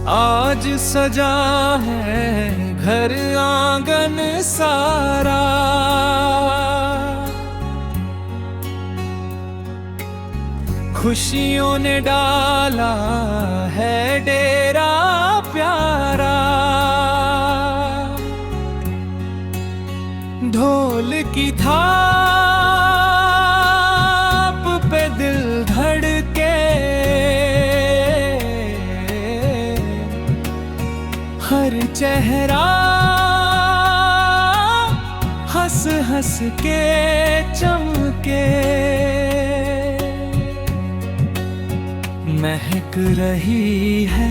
आज सजा है घर आंगन सारा, खुशियों ने डाला है डेरा प्यारा। ढोल की थाप पे दिल धड़के, हर चेहरा हंस हंस के चमके। महक रही है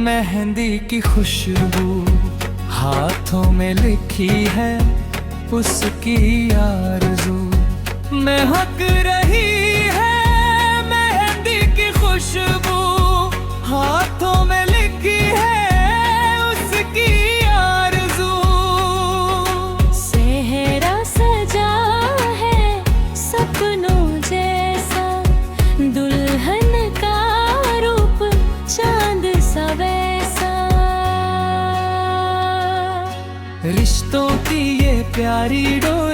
मेहंदी की खुशबू, हाथों में लिखी है उसकी आरज़ू। महक रही है मेहंदी की खुशबू, हाथों में लिखी है उसकी आरज़ू। सेहरा सजा है सपनों जैसा, दुल्हन का रूप चांद सा वैसा। रिश्तों की ये प्यारी डोर